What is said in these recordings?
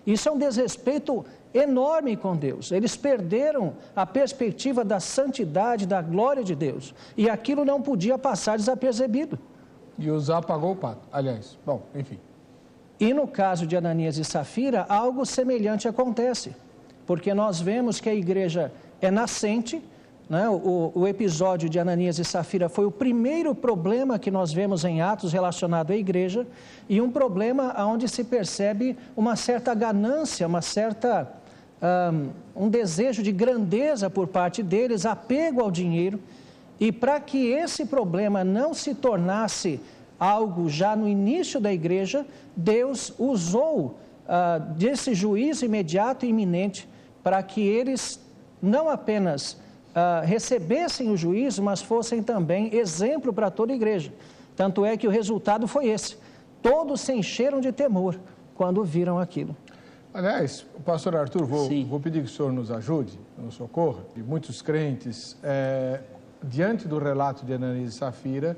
Isso é um desrespeito enorme com Deus. Eles perderam a perspectiva da santidade, da glória de Deus. E aquilo não podia passar desapercebido. E Uzá pagou o pato, aliás. Bom, enfim. E no caso de Ananias e Safira, algo semelhante acontece. Porque nós vemos que a igreja é nascente, né? O episódio de Ananias e Safira foi o primeiro problema que nós vemos em Atos relacionado à igreja, e um problema onde se percebe uma certa ganância, um desejo de grandeza por parte deles, apego ao dinheiro, e para que esse problema não se tornasse algo já no início da igreja, Deus usou desse juízo imediato e iminente para que eles não apenas recebessem o juízo, mas fossem também exemplo para toda a igreja. Tanto é que o resultado foi esse. Todos se encheram de temor quando viram aquilo. Aliás, pastor Arthur, vou pedir que o senhor nos ajude, nos socorra. E muitos crentes, diante do relato de Ananias e Safira,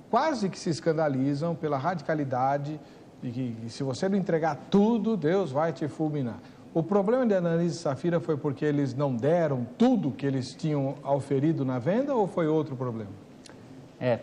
quase que se escandalizam pela radicalidade de que se você não entregar tudo, Deus vai te fulminar. O problema de Ananias e Safira foi porque eles não deram tudo que eles tinham auferido na venda, ou foi outro problema?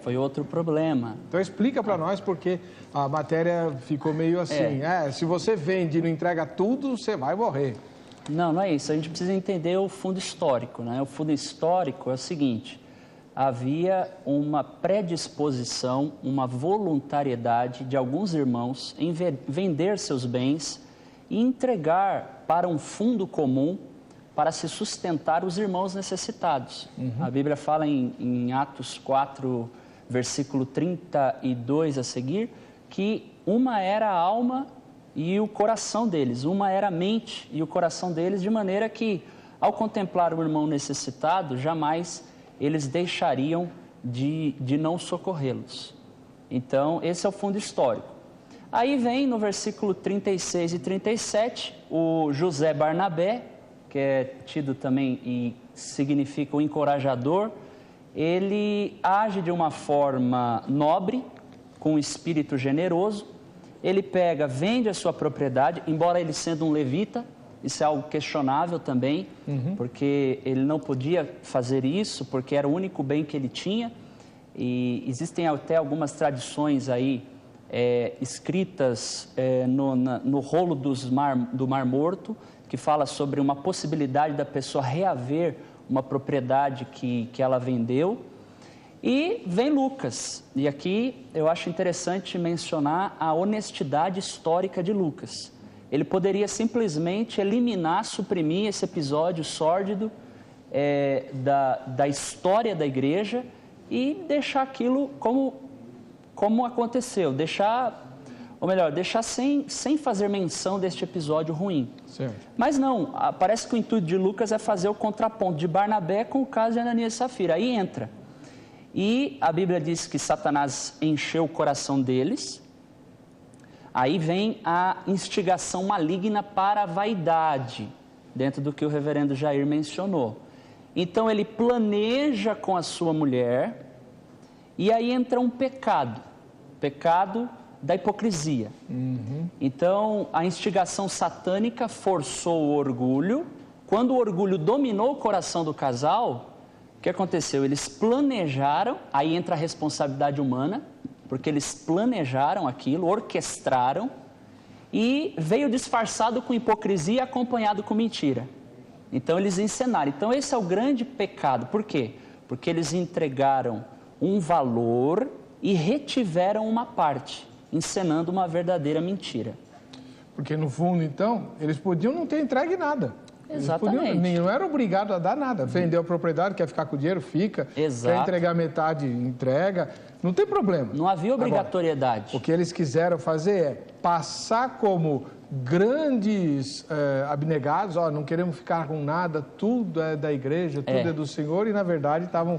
Foi outro problema. Então explica para nós, porque a matéria ficou meio assim, se você vende e não entrega tudo, você vai morrer. Não é isso. A gente precisa entender o fundo histórico, né? O fundo histórico é o seguinte: havia uma predisposição, uma voluntariedade de alguns irmãos em vender seus bens e entregar para um fundo comum para se sustentar os irmãos necessitados. A Bíblia fala em Atos 4, versículo 32 a seguir, que uma era a alma e o coração deles, uma era a mente e o coração deles, de maneira que, ao contemplar o irmão necessitado, jamais eles deixariam de não socorrê-los. Então, esse é o fundo histórico. Aí vem no versículo 36 e 37, o José Barnabé, que é tido também e significa o encorajador, ele age de uma forma nobre, com um espírito generoso. Ele vende a sua propriedade, embora ele sendo um levita, isso é algo questionável também, porque ele não podia fazer isso, porque era o único bem que ele tinha, e existem até algumas tradições aí, escritas no rolo do Mar Morto, que fala sobre uma possibilidade da pessoa reaver uma propriedade que ela vendeu. E vem Lucas, e aqui eu acho interessante mencionar a honestidade histórica de Lucas. Ele poderia simplesmente eliminar, suprimir esse episódio sórdido da história da igreja e deixar aquilo como aconteceu, deixar sem fazer menção deste episódio ruim. Certo. Mas não, parece que o intuito de Lucas é fazer o contraponto de Barnabé com o caso de Ananias e Safira. Aí entra. E a Bíblia diz que Satanás encheu o coração deles. Aí vem a instigação maligna para a vaidade, dentro do que o reverendo Jair mencionou. Então ele planeja com a sua mulher, e aí entra um pecado da hipocrisia. Então a instigação satânica forçou o orgulho. Quando o orgulho dominou o coração do casal, o que aconteceu? Eles planejaram, aí entra a responsabilidade humana, porque eles planejaram aquilo, orquestraram, e veio disfarçado com hipocrisia, acompanhado com mentira. Então eles encenaram. Então esse é o grande pecado. Por quê? Porque eles entregaram um valor e retiveram uma parte, encenando uma verdadeira mentira. Porque no fundo, então, eles podiam não ter entregue nada. Exatamente. Não era obrigado a dar nada. Vendeu a propriedade, quer ficar com o dinheiro, fica. Exato. Quer entregar metade, entrega. Não tem problema. Não havia obrigatoriedade. Agora, o que eles quiseram fazer é passar como grandes abnegados, não queremos ficar com nada, tudo é da igreja, tudo é do Senhor, e na verdade estavam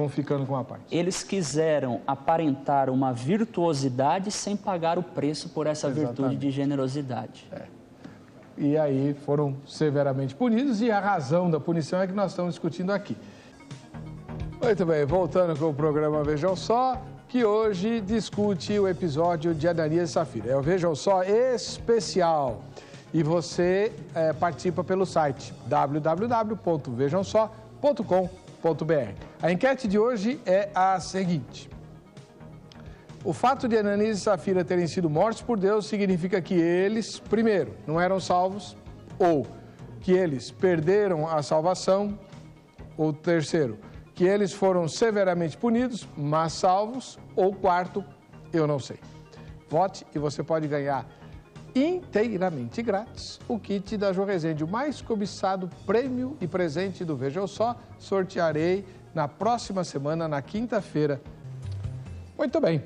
ficando com a parte. Eles quiseram aparentar uma virtuosidade sem pagar o preço por essa virtude de generosidade. E aí foram severamente punidos, e a razão da punição é que nós estamos discutindo aqui. Muito bem, voltando com o programa Vejam Só, que hoje discute o episódio de Ananias e Safira. É o Vejam Só especial. E você participa pelo site www.vejamsó.com.br. A enquete de hoje é a seguinte: o fato de Ananias e Safira terem sido mortos por Deus significa que eles, primeiro, não eram salvos, ou que eles perderam a salvação, ou terceiro, que eles foram severamente punidos, mas salvos, ou quarto, eu não sei. Vote e você pode ganhar inteiramente grátis o kit da João Rezende, o mais cobiçado prêmio e presente do Vejam Só. Sortearei na próxima semana, na quinta-feira. Muito bem,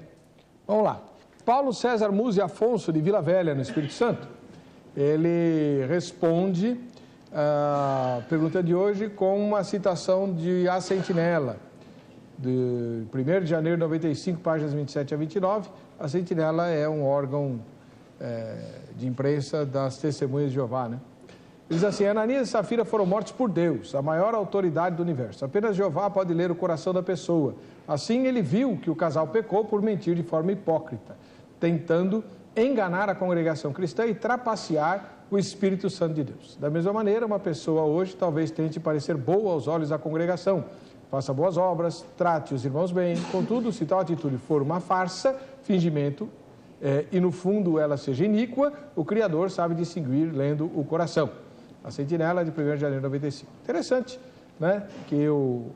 vamos lá. Paulo César Musi Afonso, de Vila Velha, no Espírito Santo, ele responde a pergunta de hoje com uma citação de A Sentinela, de 1º de janeiro de 95, páginas 27 a 29. A Sentinela é um órgão de imprensa das Testemunhas de Jeová, né? Diz assim: Ananias e Safira foram mortos por Deus, a maior autoridade do universo. Apenas Jeová pode ler o coração da pessoa. Assim, ele viu que o casal pecou por mentir de forma hipócrita, tentando enganar a congregação cristã e trapacear o Espírito Santo de Deus. Da mesma maneira, uma pessoa hoje talvez tente parecer boa aos olhos da congregação, faça boas obras, trate os irmãos bem. Contudo, se tal atitude for uma farsa, fingimento, e no fundo ela seja iníqua, o Criador sabe distinguir lendo o coração. A Sentinela de 1º de janeiro de 95. Interessante, né? Que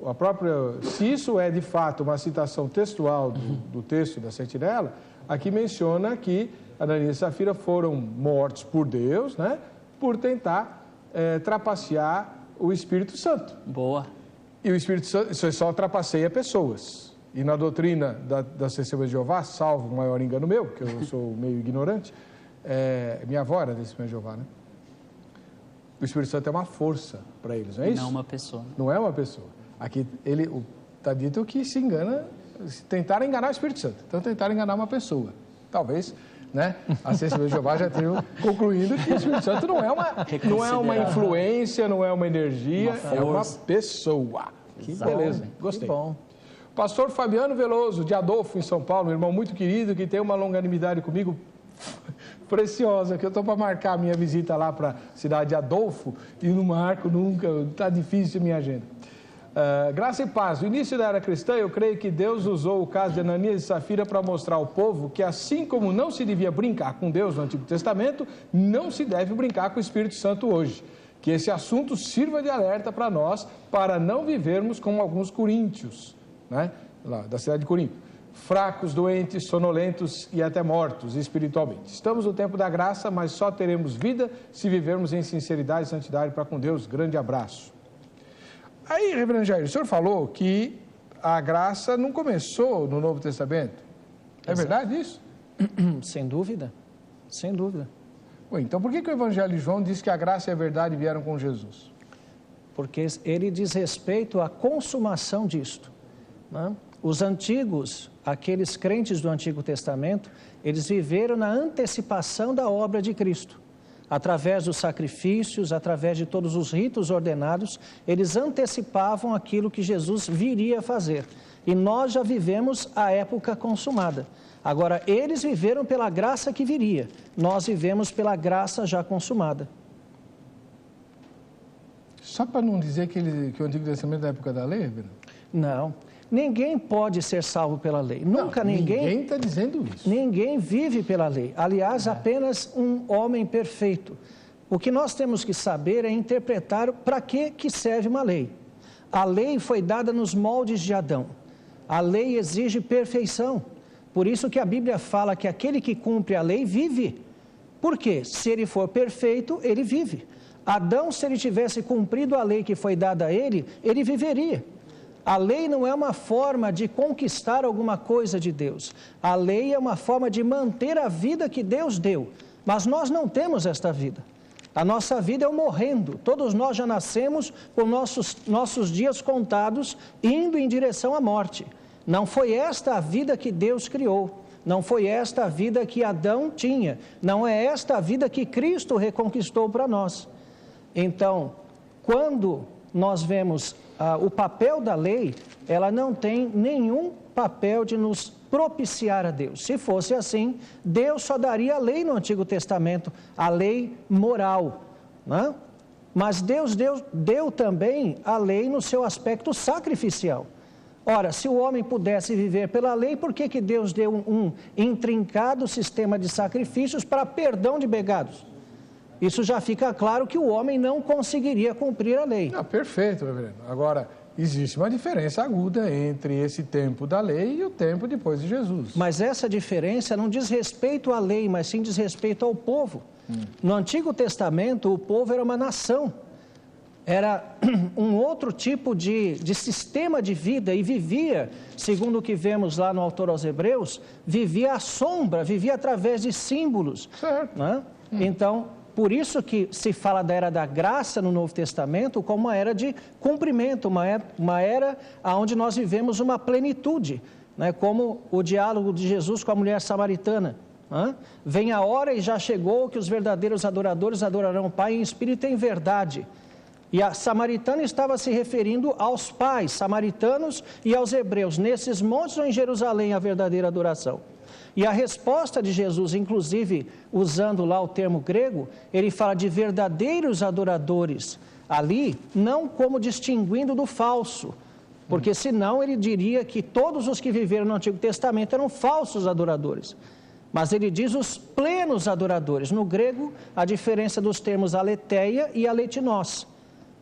a própria, se isso é de fato uma citação textual do texto da Sentinela, aqui menciona que Ananias e Safira foram mortos por Deus, né? Por tentar trapacear o Espírito Santo. Boa. E o Espírito Santo, isso só trapaceia pessoas. E na doutrina das Testemunhas de Jeová, salvo o maior engano meu, que eu sou meio ignorante, minha avó era Testemunha de Jeová, né? O Espírito Santo é uma força para eles, não é isso? Não uma pessoa. Não é uma pessoa. Aqui está dito que se engana, tentaram enganar o Espírito Santo. Então tentaram enganar uma pessoa. Talvez, né? A Testemunha de Jeová já tenham concluído que o Espírito Santo não é uma influência, não é uma energia, é uma pessoa. Que beleza, gostei. Que bom. Pastor Fabiano Veloso, de Adolfo, em São Paulo, um irmão muito querido, que tem uma longanimidade comigo preciosa, que eu estou para marcar a minha visita lá para a cidade de Adolfo e não marco nunca, está difícil a minha agenda. Graça e paz. No início da era cristã, eu creio que Deus usou o caso de Ananias e Safira para mostrar ao povo que, assim como não se devia brincar com Deus no Antigo Testamento, não se deve brincar com o Espírito Santo hoje. Que esse assunto sirva de alerta para nós, para não vivermos como alguns coríntios, né? Lá da cidade de Corinto, fracos, doentes, sonolentos e até mortos espiritualmente. Estamos no tempo da graça, mas só teremos vida se vivermos em sinceridade e santidade para com Deus. Grande abraço. Aí, reverendo Jair, o senhor falou que a graça não começou no Novo Testamento. É verdade isso? Sem dúvida, sem dúvida. Ué, então por que o Evangelho de João diz que a graça e a verdade vieram com Jesus? Porque ele diz respeito à consumação disto, né? Os antigos, aqueles crentes do Antigo Testamento, eles viveram na antecipação da obra de Cristo. Através dos sacrifícios, através de todos os ritos ordenados, eles antecipavam aquilo que Jesus viria a fazer. E nós já vivemos a época consumada. Agora, eles viveram pela graça que viria. Nós vivemos pela graça já consumada. Só para não dizer que o Antigo Testamento é da época da lei, Bruno? Não. Ninguém pode ser salvo pela lei. Nunca ninguém... Ninguém está dizendo isso. Ninguém vive pela lei. Aliás, apenas um homem perfeito. O que nós temos que saber é interpretar para que serve uma lei. A lei foi dada nos moldes de Adão. A lei exige perfeição. Por isso que a Bíblia fala que aquele que cumpre a lei vive. Por quê? Se ele for perfeito, ele vive. Adão, se ele tivesse cumprido a lei que foi dada a ele, ele viveria. A lei não é uma forma de conquistar alguma coisa de Deus. A lei é uma forma de manter a vida que Deus deu. Mas nós não temos esta vida. A nossa vida é o morrendo. Todos nós já nascemos com nossos dias contados, indo em direção à morte. Não foi esta a vida que Deus criou. Não foi esta a vida que Adão tinha. Não é esta a vida que Cristo reconquistou para nós. Então, quando nós vemos o papel da lei, ela não tem nenhum papel de nos propiciar a Deus. Se fosse assim, Deus só daria a lei no Antigo Testamento, a lei moral, né? Mas Deus deu também a lei no seu aspecto sacrificial. Ora, se o homem pudesse viver pela lei, por que Deus deu um intrincado sistema de sacrifícios para perdão de pecados? Isso já fica claro que o homem não conseguiria cumprir a lei. Não, perfeito, reverendo. Agora, existe uma diferença aguda entre esse tempo da lei e o tempo depois de Jesus. Mas essa diferença não diz respeito à lei, mas sim diz respeito ao povo. No Antigo Testamento, o povo era uma nação. Era um outro tipo de sistema de vida e vivia, segundo o que vemos lá no autor aos Hebreus, vivia à sombra, vivia através de símbolos. Certo. Né? Então, por isso que se fala da era da graça no Novo Testamento como uma era de cumprimento, uma era onde nós vivemos uma plenitude, né? Como o diálogo de Jesus com a mulher samaritana. Vem a hora e já chegou que os verdadeiros adoradores adorarão o Pai em espírito e em verdade. E a samaritana estava se referindo aos pais samaritanos e aos hebreus, nesses montes ou em Jerusalém, a verdadeira adoração. E a resposta de Jesus, inclusive, usando lá o termo grego, ele fala de verdadeiros adoradores, ali, não como distinguindo do falso, porque senão ele diria que todos os que viveram no Antigo Testamento eram falsos adoradores. Mas ele diz os plenos adoradores. No grego, a diferença dos termos aletheia e aletinós.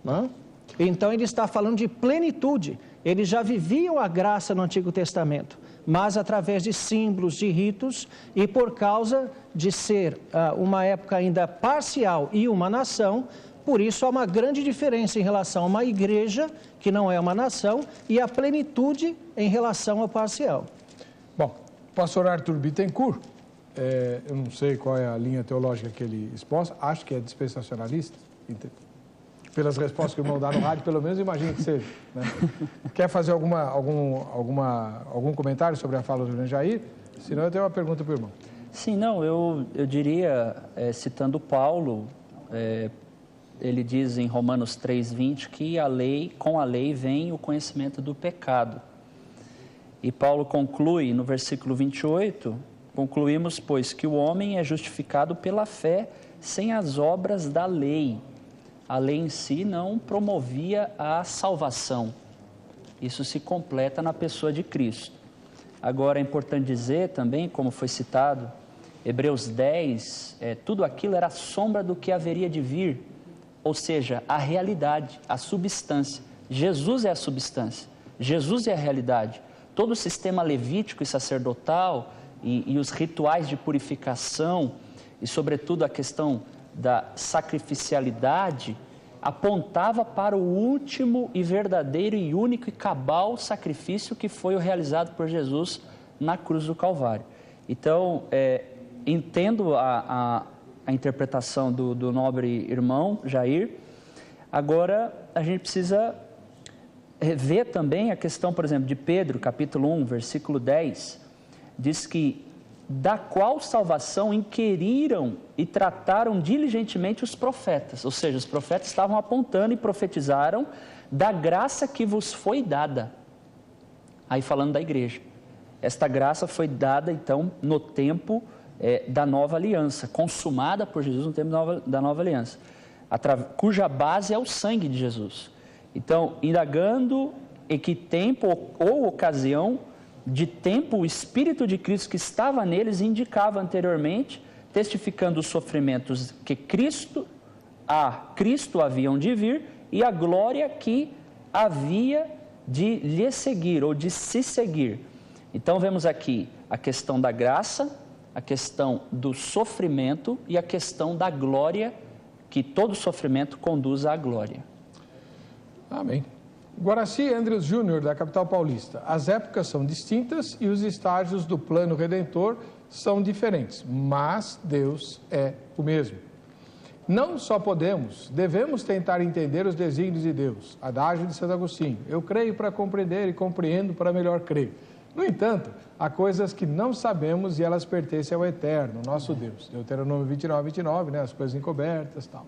Não? Então ele está falando de plenitude. Eles já viviam a graça no Antigo Testamento, mas através de símbolos, de ritos, e por causa de ser uma época ainda parcial e uma nação, por isso há uma grande diferença em relação a uma igreja, que não é uma nação, e a plenitude em relação ao parcial. Bom, pastor Arthur Bittencourt, eu não sei qual é a linha teológica que ele expôs, acho que é dispensacionalista, pelas respostas que o irmão dá no rádio, pelo menos imagino que seja. Né? Quer fazer algum comentário sobre a fala do irmão Jair? Senão eu tenho uma pergunta para o irmão. Sim, não, eu diria, citando Paulo, ele diz em Romanos 3,20 que com a lei vem o conhecimento do pecado. E Paulo conclui no versículo 28, concluímos, pois, que o homem é justificado pela fé sem as obras da lei. A lei em si não promovia a salvação. Isso se completa na pessoa de Cristo. Agora é importante dizer também, como foi citado, Hebreus 10, tudo aquilo era a sombra do que haveria de vir, ou seja, a realidade, a substância. Jesus é a substância, Jesus é a realidade. Todo o sistema levítico e sacerdotal e os rituais de purificação e, sobretudo, a questão da sacrificialidade, apontava para o último e verdadeiro e único e cabal sacrifício que foi o realizado por Jesus na cruz do Calvário. Então, entendo a interpretação do nobre irmão Jair. Agora, a gente precisa ver também a questão, por exemplo, de Pedro, capítulo 1, versículo 10, diz que da qual salvação inquiriram e trataram diligentemente os profetas. Ou seja, os profetas estavam apontando e profetizaram da graça que vos foi dada. Aí falando da igreja. Esta graça foi dada, então, no tempo da nova aliança, consumada por Jesus no tempo da nova aliança, cuja base é o sangue de Jesus. Então, indagando em que tempo ou ocasião de tempo o Espírito de Cristo que estava neles indicava anteriormente, testificando os sofrimentos que Cristo haviam de vir e a glória que havia de lhe seguir ou de se seguir. Então vemos aqui a questão da graça, a questão do sofrimento e a questão da glória, que todo sofrimento conduz à glória. Amém. Guaraci Andrews Júnior, da capital paulista. As épocas são distintas e os estágios do plano redentor são diferentes, mas Deus é o mesmo. Não só devemos tentar entender os desígnios de Deus. Adágio de Santo Agostinho. Eu creio para compreender e compreendo para melhor crer. No entanto, há coisas que não sabemos e elas pertencem ao Eterno, nosso Deus. Deuteronômio 29, 29, né? As coisas encobertas e tal.